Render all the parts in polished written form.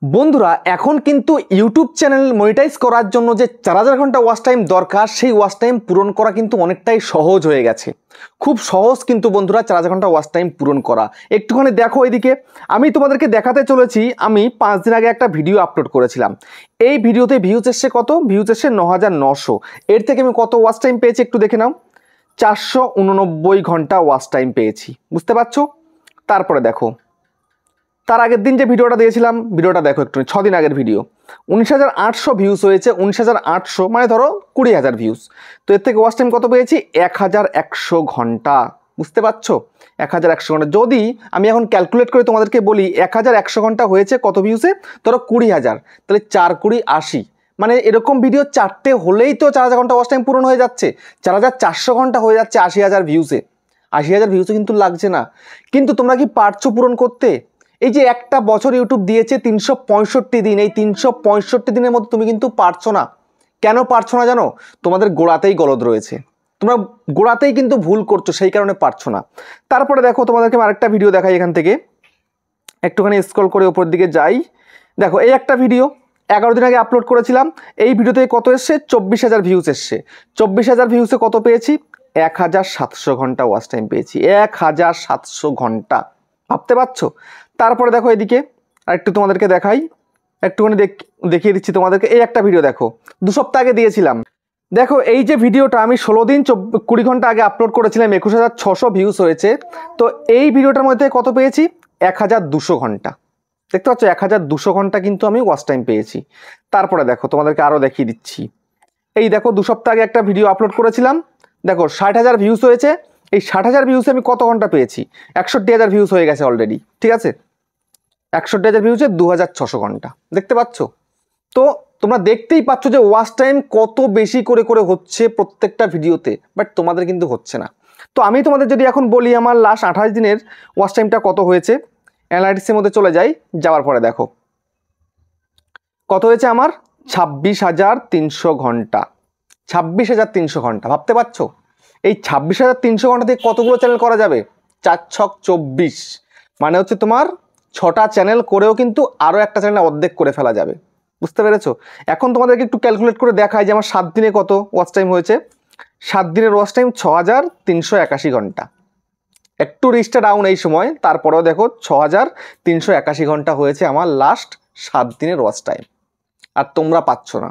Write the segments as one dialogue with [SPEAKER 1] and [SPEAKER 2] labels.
[SPEAKER 1] বন্ধুরা এখন কিন্তু ইউটিউব চ্যানেল মনিটাইজ করার জন্য যে 4000 ঘন্টা ওয়াচ টাইম দরকার সেই ওয়াচ টাইম পূরণ করা কিন্তু অনেকটাই সহজ হয়ে গেছে। খুব সহজ কিন্তু বন্ধুরা 4000 ঘন্টা ওয়াচ টাইম পূরণ করা। একটুখানি দেখো এদিকে, আমি তোমাদেরকে দেখাতে চলেছি। আমি 5 দিন আগে একটা ভিডিও আপলোড করেছিলাম। এই ভিডিওতে ভিউজ এসছে কত? ভিউজ এসছে 9900। এর থেকে আমি কত ওয়াচ টাইম পেয়েছি একটু দেখে নাও। 489 ঘন্টা ওয়াচ টাইম পেয়েছি, বুঝতে পারছো? তারপরে দেখো তার আগের দিন যে ভিডিওটা দিয়েছিলাম, ভিডিওটা দেখো একটু, 6 দিন আগের ভিডিও, 19800 ভিউজ হয়েছে। 19800 মানে ধরো 20000 ভিউজ। তো এর থেকে ওয়াচ টাইম কত পেয়েছি? 1100 ঘন্টা, বুঝতে পারছো? 1100 ঘন্টা। যদি আমি এখন ক্যালকুলেট করে তোমাদেরকে বলি 1100 ঘন্টা হয়েছে কত ভিউজে, ধরো 20000, তাহলে 4 20 80, মানে এরকম ভিডিও 4টে হলেই তো 4000 ঘন্টা ওয়াচ টাইম পূরণ হয়ে যাচ্ছে। 4400 ঘন্টা হয়ে যাচ্ছে 80000 ভিউজে। 80000 ভিউজে কিন্তু লাগছে না। কিন্তু তোমরা কি পারছো পূরণ করতে? এই যে একটা বছর ইউটিউব দিয়েছে 365 দিন, এই 365 দিনের মধ্যে তুমি কিন্তু পারছো না। কেন পারছো না জানো? তোমাদের গোড়াতেই গলদ রয়েছে, তোমরা গোড়াতেই কিন্তু ভুল করছো, সেই কারণে পারছো না। তারপরে দেখো তোমাদেরকে আরেকটা ভিডিও দেখাই। এখান থেকে একটুখানি স্ক্রল করে উপর দিকে যাই। দেখো এই একটা ভিডিও 11 দিন আগে আপলোড করেছিলাম। এই ভিডিওতে কত এসছে? 24000 ভিউজ এসছে। 24000 ভিউজে কত পেয়েছি? 1700 ঘন্টা ওয়াচ টাইম পেয়েছি। 1700 ঘন্টা, ভাবতে পারছো? তারপরে দেখো এদিকে আরেকটু তোমাদেরকে দেখাই, একটুখানি দেখিয়ে দিচ্ছি তোমাদেরকে। এই একটা ভিডিও দেখো, 2 সপ্তাহ আগে দিয়েছিলাম। দেখো এই যে ভিডিওটা আমি 16 দিন 20 ঘন্টা আগে আপলোড করেছিলাম, 21600 ভিউজ হয়েছে। তো এই ভিডিওটার মধ্যে কত পেয়েছি? 1200 ঘন্টা। দেখতে পাচ্ছ 1200 ঘন্টা কিন্তু আমি ওয়াচ টাইম পেয়েছি। তারপরে দেখো তোমাদেরকে আরও দেখিয়ে দিচ্ছি। এই দেখো 2 সপ্তাহ আগে একটা ভিডিও আপলোড করেছিলাম, দেখো 60000 ভিউজ হয়েছে। এই 60000 ভিউজে আমি কত ঘন্টা পেয়েছি? 61000 ভিউজ হয়ে গেছে অলরেডি, ঠিক আছে? 61000 ভিউজে 2600 ঘন্টা, দেখতে পাচ্ছ? তো তোমরা দেখতেই পাচ্ছ যে ওয়াচ টাইম কত বেশি করে করে হচ্ছে প্রত্যেকটা ভিডিওতে, বাট তোমাদের কিন্তু হচ্ছে না। তো আমি তোমাদের যদি এখন বলি আমার লাস্ট 28 দিনের ওয়াচ টাইমটা কত হয়েছে, অ্যানালাইটিক্সের মধ্যে চলে যাই। যাওয়ার পরে দেখো কত হয়েছে আমার? 26300 ঘন্টা। 26300 ঘন্টা, ভাবতে পারছো? এই 26300 ঘন্টা থেকে কতগুলো চ্যানেল করা যাবে? 4 ছক 24, মানে হচ্ছে তোমার 6টা চ্যানেল করেও কিন্তু আরও একটা চ্যানেল অর্ধেক করে ফেলা যাবে, বুঝতে পেরেছো? এখন তোমাদেরকে একটু ক্যালকুলেট করে দেখাই যে আমার 7 দিনে কত ওয়াচ টাইম হয়েছে। 7 দিনের ওয়াচ টাইম 6381 ঘন্টা। একটু রিচটা ডাউন এই সময়, তারপরেও দেখো 6381 ঘন্টা হয়েছে আমার লাস্ট 7 দিনের ওয়াচ টাইম। আর তোমরা পাচ্ছ না।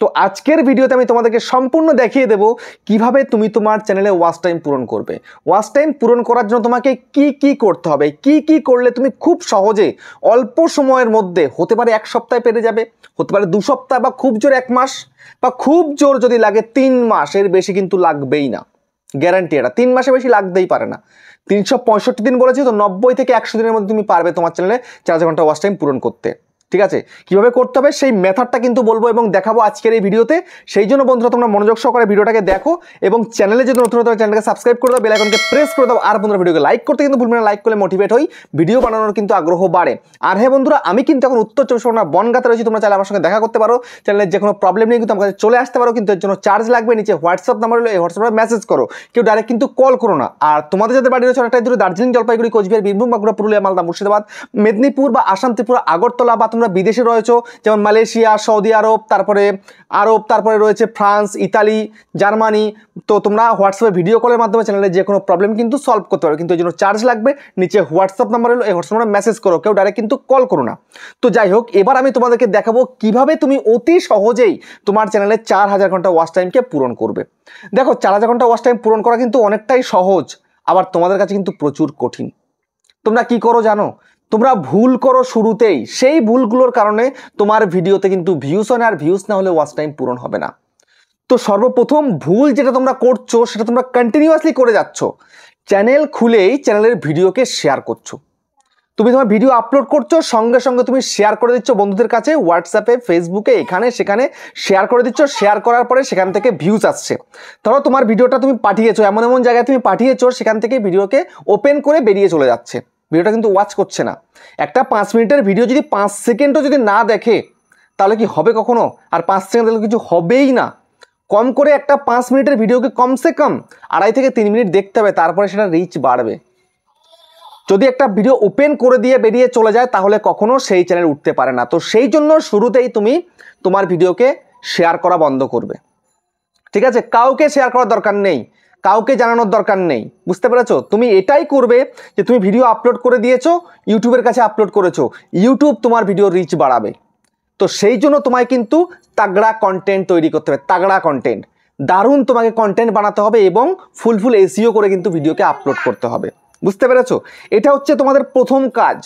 [SPEAKER 1] তো আজকের ভিডিওতে আমি তোমাদেরকে সম্পূর্ণ দেখিয়ে দেব কিভাবে তুমি তোমার চ্যানেলে ওয়াচ টাইম পূরণ করবে। ওয়াচ টাইম পূরণ করার জন্য তোমাকে কি কি করতে হবে, কি কি করলে তুমি খুব সহজে অল্প সময়ের মধ্যে, হতে পারে 1 সপ্তাহে পেরে যাবে, হতে পারে 2 সপ্তাহ, বা খুব জোর 1 মাস, বা খুব জোর যদি লাগে 3 মাস, এর বেশি কিন্তু লাগবেই না, গ্যারান্টি। এটা 3 মাসের বেশি লাগতেই পারে না। 365 দিন বলেছি তো, 90 থেকে 100 দিনের মধ্যে তুমি পারবে তোমার চ্যানেলে 4000 ঘন্টা ওয়াচ টাইম পূরণ করতে, ঠিক আছে? কিভাবে করতে হবে সেই মেথডটা কিন্তু বলবো এবং দেখাবো আজকের এই ভিডিওতে। সেই জন্য বন্ধুরা তোমরা মনোযোগ সহকারে ভিডিওটাকে দেখো এবং চ্যানেলে যদি নতুন হতে হয় চ্যানেলকে সাবস্ক্রাইব করে দাও, বেল আইকনকে প্রেস করে দাও। আর বন্ধুরা ভিডিওকে লাইক করতে কিন্তু ভুলবে না, লাইক করলে মোটিভেট হই, ভিডিও বানানোর কিন্তু আগ্রহ বাড়ে। আর হ্যাঁ বন্ধুরা, আমি কিন্তু এখন উত্তর 24 পরগনা বনগাঁতে রয়েছি। তোমরা চাইলে আমার সঙ্গে দেখা করতে পারো, চ্যানেলের যে কোনো প্রবলেম নিয়ে কিন্তু আমার কাছে চলে আসতে পারো। কিন্তু এর জন্য চার্জ লাগবে। নিচে হোয়াটসঅ্যাপ নাম্বার হলো, এই হোয়াটসঅ্যাপে মেসেজ করো, কেউ ডাইরেক্ট কিন্তু কল করো না। আর তোমাদের যাদের বাড়ি রয়েছে অনেকটাই দূরে, দার্জিলিং, জলপাইগুড়ি, কোচবিহার, বীরভূম, বাঁকুড়া, পুরুলিয়া, মালদা, মুর্শিদাবাদ, মেদিনীপুর বা আসাম, ত্রিপুরা, আগরতলা, বা তোমরা বিদেশে রয়েছো যেমন মালয়েশিয়া, সৌদি আরব, তারপরে রয়েছে ফ্রান্স, ইতালি, জার্মানি, তো তোমরা হোয়াটসঅ্যাপে ভিডিও কলের মাধ্যমে চ্যানেলে যে কোনো প্রবলেম কিন্তু সলভ করতে পারো। কিন্তু এই জন্য চার্জ লাগবে। নিচে হোয়াটসঅ্যাপ নাম্বার হলো, এই হোয়াটসঅ্যাপ নাম্বারে মেসেজ করো, কেউ ডাইরেক্ট কিন্তু কল করো না। তো যাই হোক, এবার আমি তোমাদেরকে দেখাবো কিভাবে তুমি অতি সহজেই তোমার চ্যানেলে 4000 ঘন্টা ওয়াচ টাইমকে পূরণ করবে। দেখো 4000 ঘন্টা ওয়াচ টাইম পূরণ করা কিন্তু অনেকটাই সহজ, আবার তোমাদের কাছে কিন্তু প্রচুর কঠিন। তোমরা কি করো জানো? তোমরা ভুল করো শুরুতেই, সেই ভুলগুলোর কারণে তোমার ভিডিওতে কিন্তু ভিউজ হয় না, আর ভিউজ না হলে ওয়াচ টাইম পূরণ হবে না। তো সর্বপ্রথম ভুল যেটা তোমরা করছো সেটা তোমরা কন্টিনিউয়াসলি করে যাচ্ছ। চ্যানেল খুলেই চ্যানেলের ভিডিওকে শেয়ার করছো। তুমি তোমার ভিডিও আপলোড করছো, সঙ্গে সঙ্গে তুমি শেয়ার করে দিচ্ছ বন্ধুদের কাছে, হোয়াটসঅ্যাপে, ফেসবুকে, এখানে সেখানে শেয়ার করে দিচ্ছ। শেয়ার করার পরে সেখান থেকে ভিউজ আসছে। ধরো তোমার ভিডিওটা তুমি পাঠিয়েছো, এমন এমন জায়গায় তুমি পাঠিয়েছো, সেখান থেকে ভিডিওকে ওপেন করে বেরিয়ে চলে যাচ্ছে, ভিডিওটা কিন্তু ওয়াচ করছে না। একটা 5 মিনিটের ভিডিও যদি 5 সেকেন্ডও যদি না দেখে, তাহলে কি হবে কখনো? আর 5 সেকেন্ড দেখলে কিছু হবেই না। কম করে একটা 5 মিনিটের ভিডিওকে কমসে কম 2.5 থেকে 3 মিনিট দেখতে হবে, তারপরে সেটা রিচ বাড়বে। যদি একটা ভিডিও ওপেন করে দিয়ে বেরিয়ে চলে যায় তাহলে কখনো সেই চ্যানেল উঠতে পারে না। তো সেই জন্য শুরুতেই তুমি তোমার ভিডিওকে শেয়ার করা বন্ধ করবে, ঠিক আছে? কাউকে শেয়ার করার দরকার নেই, কাউকে জানানোর দরকার নেই, বুঝতে পেরেছো? তুমি এটাই করবে যে তুমি ভিডিও আপলোড করে দিয়েছো, ইউটিউবের কাছে আপলোড করেছো, ইউটিউব তোমার ভিডিও রিচ বাড়াবে। তো সেই জন্য তোমায় কিন্তু তাগড়া কন্টেন্ট তৈরি করতে হবে, তাগড়া কন্টেন্ট, দারুণ তোমাকে কন্টেন্ট বানাতে হবে এবং ফুল এসইও করে কিন্তু ভিডিওকে আপলোড করতে হবে, বুঝতে পেরেছো? এটা হচ্ছে তোমাদের প্রথম কাজ।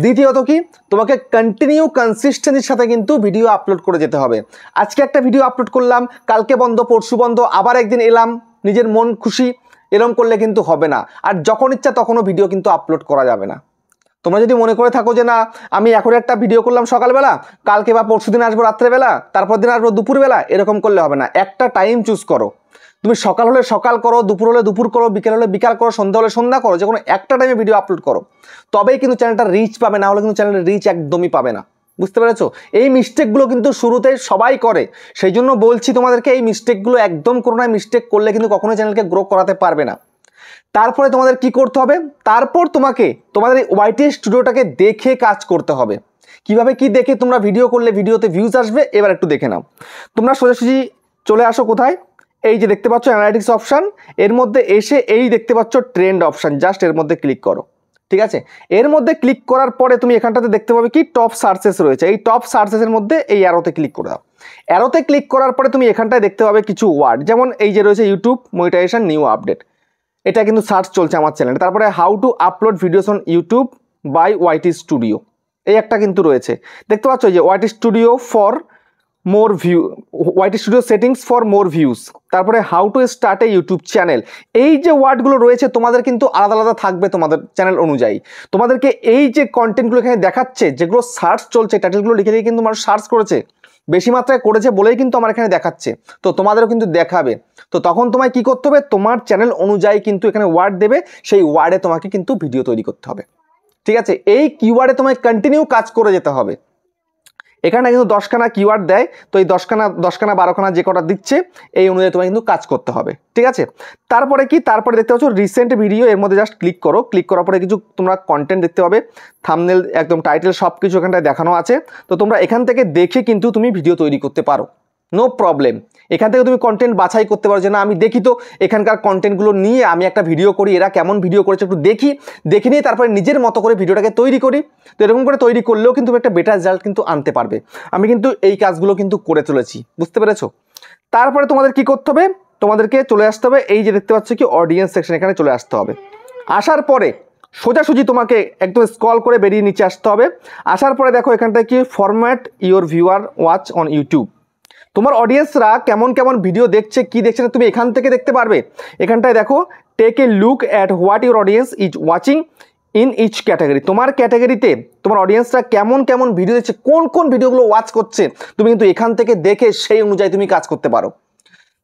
[SPEAKER 1] দ্বিতীয়ত কি, তোমাকে কন্টিনিউ কনসিস্টেন্সির সাথে কিন্তু ভিডিও আপলোড করে যেতে হবে। আজকে একটা ভিডিও আপলোড করলাম, কালকে বন্ধ, পরশু বন্ধ, আবার একদিন এলাম, নিজের মন খুশি, এরকম করলে কিন্তু হবে না। আর যখন ইচ্ছা তখনও ভিডিও কিন্তু আপলোড করা যাবে না। তোমরা যদি মনে করে থাকো যে না আমি এখন একটা ভিডিও করলাম সকালবেলা, কালকে বা পরশু দিন আসবো রাত্রেবেলা, তারপর দিন আসবো দুপুরবেলা, এরকম করলে হবে না। একটা টাইম চুজ করো, তুমি সকাল হলে সকাল করো, দুপুর হলে দুপুর করো, বিকেল হলে বিকাল করো, সন্ধ্যা হলে সন্ধ্যা করো, যে কোনো একটা টাইমে ভিডিও আপলোড করো, তবেই কিন্তু চ্যানেলটা রিচ পাবে, না হলে কিন্তু চ্যানেলের রিচ একদমই পাবে না, বুঝতে পেরেছো? এই মিস্টেকগুলো কিন্তু শুরুতে সবাই করে, সেই জন্য বলছি তোমাদেরকে এই মিস্টেকগুলো একদম করো না। মিস্টেক করলে কিন্তু কখনোই চ্যানেলকে গ্রো করাতে পারবে না। তারপরে তোমাদের কি করতে হবে, তারপর তোমাকে তোমাদের এই ওয়াইটি স্টুডিওটাকে দেখে কাজ করতে হবে। কিভাবে কি দেখে তোমরা ভিডিও করলে ভিডিওতে ভিউজ আসবে, এবার একটু দেখে নাও। তোমরা সোজাসুজি চলে আসো কোথায়, এই যে দেখতে পাচ্ছ অ্যানালিটিক্স অপশান, এর মধ্যে এসে এই দেখতে পাচ্ছ ট্রেন্ড অপশান, জাস্ট এর মধ্যে ক্লিক করো, ঠিক আছে? এর মধ্যে ক্লিক করার পরে তুমি এখানটাতে দেখতে পাবে কি টপ সার্চেস রয়েছে, এই টপ সার্চেসের মধ্যে এই অ্যারোতে ক্লিক করে দাও। অ্যারোতে ক্লিক করার পরে তুমি এখানটায় দেখতে পাবে কিছু ওয়ার্ড, যেমন এই যে রয়েছে ইউটিউব মনিটাইজেশন নিউ আপডেট, এটা কিন্তু সার্চ চলছে আমার চ্যানেলে। তারপরে how to upload videos on YouTube by YT studio, এই একটা কিন্তু রয়েছে, দেখতে পাচ্ছ যে YT studio for more view, YT studio settings for more views, তারপরে how to start a YouTube channel. এই যে ওয়ার্ডগুলো রয়েছে তোমাদের কিন্তু আলাদা আলাদা থাকবে তোমাদের চ্যানেল অনুযায়ী। তোমাদেরকে এই যে কন্টেন্টগুলো এখানে দেখাচ্ছে, যেগুলো সার্চ চলছে, টাইটেলগুলো লিখে দিয়ে কিন্তু মানুষ সার্চ করেছে, বেশি মাত্রায় করেছে বলেই কিন্তু আমার এখানে দেখাচ্ছে, তো তোমাদেরও কিন্তু দেখাবে। তো তখন তোমায় কি করতে হবে, তোমার চ্যানেল অনুযায়ী কিন্তু এখানে ওয়ার্ড দেবে, সেই ওয়ার্ডে তোমাকে কিন্তু ভিডিও তৈরি করতে হবে, ঠিক আছে? এই কিওয়ার্ডে তোমায় কন্টিনিউ কাজ করে যেতে হবে। এখানে কিন্তু 10খানা কিওয়ার্ড দেয়, তো এই 10খানা 12খানা যে কটা দিচ্ছে এই অনুযায়ী তোমায় কিন্তু কাজ করতে হবে, ঠিক আছে? তারপরে কি, তারপরে দেখতে পাচ্ছ রিসেন্ট ভিডিও, এর মধ্যে জাস্ট ক্লিক করো। ক্লিক করার পরে কিছু তোমরা কন্টেন্ট দেখতে পাবে, থাম্বনেল, একদম টাইটেল, সব কিছু এখানটায় দেখানো আছে। তো তোমরা এখান থেকে দেখে কিন্তু তুমি ভিডিও তৈরি করতে পারো, নো প্রবলেম। এখান থেকে তুমি কন্টেন্ট বাছাই করতে পারো, যে না আমি দেখি তো এখানকার কন্টেন্টগুলো নিয়ে আমি একটা ভিডিও করি, এরা কেমন ভিডিও করেছে একটু দেখে নিয়ে তারপরে নিজের মতো করে ভিডিওটাকে তৈরি করি। তো এরকম করে তৈরি করলেও কিন্তু একটা বেটার রেজাল্ট কিন্তু আনতে পারবে। আমি কিন্তু এই কাজগুলো কিন্তু করে চলেছি, বুঝতে পেরেছো? তারপরে তোমাদের কি করতে হবে, তোমাদেরকে চলে আসতে হবে এই যে দেখতে পাচ্ছ কি অডিয়েন্স সেকশন, এখানে চলে আসতে হবে। আসার পরে সোজাসুজি তোমাকে একদম স্ক্রল করে বেরিয়ে নিচে আসতে হবে। আসার পরে দেখো এখানটায় কি format your viewer watch on YouTube, তোমার অডিয়েন্সরা কেমন কেমন ভিডিও দেখছে, কি দেখছে না তুমি এখান থেকে দেখতে পারবে। এখানটায় দেখো take a look at what your audience is watching in each category, তোমার ক্যাটাগরিতে তোমার অডিয়েন্সরা কেমন কেমন ভিডিও দেখছে, কোন কোন ভিডিওগুলো ওয়াচ করছে, তুমি কিন্তু এখান থেকে দেখে সেই অনুযায়ী তুমি কাজ করতে পারো।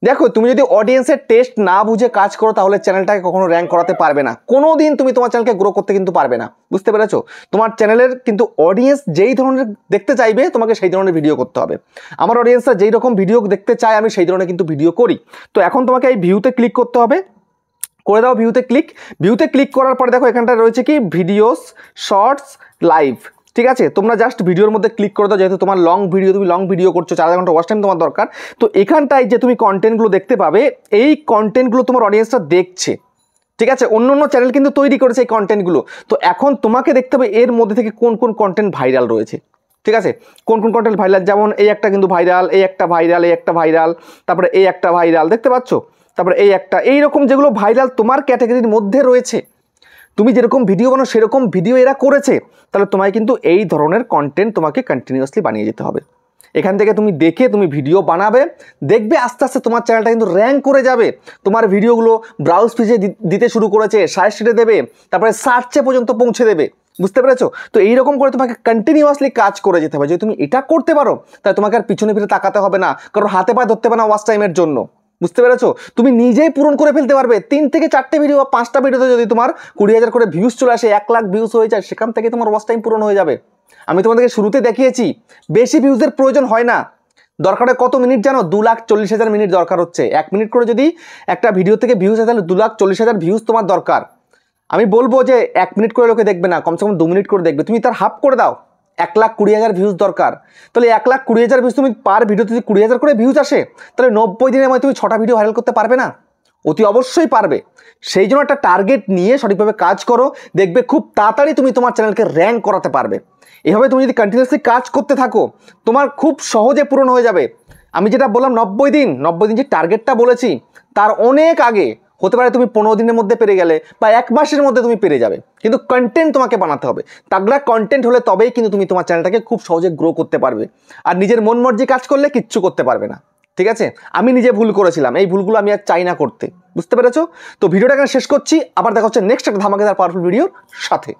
[SPEAKER 1] দেখো তুমি যদি অডিয়েন্সের টেস্ট না বুঝে কাজ করো তাহলে চ্যানেলটাকে কখনো র্যাঙ্ক করাতে পারবে না, কোনো দিন তুমি তোমার চ্যানেলকে গ্রো করতে কিন্তু পারবে না, বুঝতে পেরেছো? তোমার চ্যানেলের কিন্তু অডিয়েন্স যেই ধরনের দেখতে চাইবে তোমাকে সেই ধরনের ভিডিও করতে হবে। আমার অডিয়েন্সরা যেই রকম ভিডিও দেখতে চায় আমি সেই ধরনের কিন্তু ভিডিও করি। তো এখন তোমাকে এই ভিউতে ক্লিক করতে হবে, করে দাও ভিউতে ক্লিক। ভিউতে ক্লিক করার পরে দেখো এখানটা রয়েছে কি ভিডিওস, শর্টস, লাইভ, ঠিক আছে? তোমরা জাস্ট ভিডিওর মধ্যে ক্লিক করে দাও, যেহেতু তোমার লং ভিডিও, তুমি লং ভিডিও করছো, 4 ঘন্টা ওয়াচ টাইম তোমার দরকার। তো এখানটায় যে তুমি কন্টেন্টগুলো দেখতে পাবে, এই কন্টেন্টগুলো তোমার অডিয়েন্সটা দেখছে, ঠিক আছে? অন্য অন্য চ্যানেল কিন্তু তৈরি করেছে এই কন্টেন্টগুলো। তো এখন তোমাকে দেখতে হবে এর মধ্যে থেকে কোন কোন কন্টেন্ট ভাইরাল রয়েছে, ঠিক আছে? কোন কোন কন্টেন্ট ভাইরাল, যেমন এই একটা কিন্তু ভাইরাল, এই একটা ভাইরাল, এই একটা ভাইরাল, তারপরে এই একটা ভাইরাল, দেখতে পাচ্ছ? তারপরে এই একটা, এইরকম যেগুলো ভাইরাল তোমার ক্যাটাগরির মধ্যে রয়েছে, তুমি যেরকম ভিডিও বানাও সেরকম ভিডিও এরা করেছে, তাহলে তোমায় কিন্তু এই ধরনের কন্টেন্ট তোমাকে কন্টিনিউয়াসলি বানিয়ে যেতে হবে। এখান থেকে তুমি দেখে তুমি ভিডিও বানাবে, দেখবে আস্তে আস্তে তোমার চ্যানেলটা কিন্তু র্যাঙ্ক করে যাবে। তোমার ভিডিওগুলো ব্রাউজ পেজে দিতে শুরু করেছে, সাজেস্টেডে দেবে, তারপরে সার্চে পর্যন্ত পৌঁছে দেবে, বুঝতে পেরেছো? তো এইরকম করে তোমাকে কন্টিনিউয়াসলি কাজ করে যেতে হবে। যদি তুমি এটা করতে পারো তাহলে তোমাকে আর পিছনে ফিরে তাকাতে হবে না, কারণ হাতে পায়ে ধরতে হবে না ওয়াচ টাইমের জন্য, বুঝতে পেরেছো? তুমি নিজেই পূরণ করে ফেলতে পারবে। 3 থেকে 4টে ভিডিও বা 5টা ভিডিওতে যদি তোমার 20,000 করে ভিউজ চলে আসে, 1 লাখ ভিউজ হয়ে যায়, সেখান থেকে তোমার ওয়াচ টাইম পূরণ হয়ে যাবে। আমি তোমাদেরকে শুরুতে দেখিয়েছি বেশি ভিউজের প্রয়োজন হয় না। দরকার হয় কত মিনিট জানো? 2,40,000 মিনিট দরকার হচ্ছে। 1 মিনিট করে যদি একটা ভিডিও থেকে ভিউজ হয় তাহলে 2,40,000 ভিউজ তোমার দরকার। আমি বলবো যে 1 মিনিট করে লোকে দেখবে না, কমসে কম 2 মিনিট করে দেখবে। তুমি তার হাফ করে দাও, 1,20,000 ভিউজ দরকার। তাহলে 1,20,000 ভিউজ, তুমি পার ভিডিওতে যদি 20,000 করে ভিউজ আসে, তাহলে 90 দিনের মধ্যে তুমি 6টা ভিডিও ভাইরাল করতে পারবে না? অতি অবশ্যই পারবে। সেই জন্য একটা টার্গেট নিয়ে সঠিকভাবে কাজ করো, দেখবে খুব তাড়াতাড়ি তুমি তোমার চ্যানেলকে র্যাঙ্ক করাতে পারবে। এভাবে তুমি যদি কন্টিনিউয়াসলি কাজ করতে থাকো, তোমার খুব সহজে পূরণ হয়ে যাবে। আমি যেটা বললাম 90 দিন যে টার্গেটটা বলেছি, তার অনেক আগে হতে পারে তুমি 15 দিনের মধ্যে পেরে গেলে, বা 1 মাসের মধ্যে তুমি পেরে যাবে। কিন্তু কন্টেন্ট তোমাকে বানাতে হবে, তাগড়া কন্টেন্ট হলে তবেই কিন্তু তুমি তোমার চ্যানেলটাকে খুব সহজে গ্রো করতে পারবে। আর নিজের মন মর্জি কাজ করলে কিচ্ছু করতে পারবে না। ঠিক আছে, আমি নিজে ভুল করেছিলাম, এই ভুলগুলো আমি আর চাই না করতে। বুঝতে পেরেছো? তো ভিডিওটা এখানে শেষ করছি, আবার দেখা হচ্ছে নেক্সট একটা ধামাকেদার পাওয়ারফুল ভিডিওর সাথে।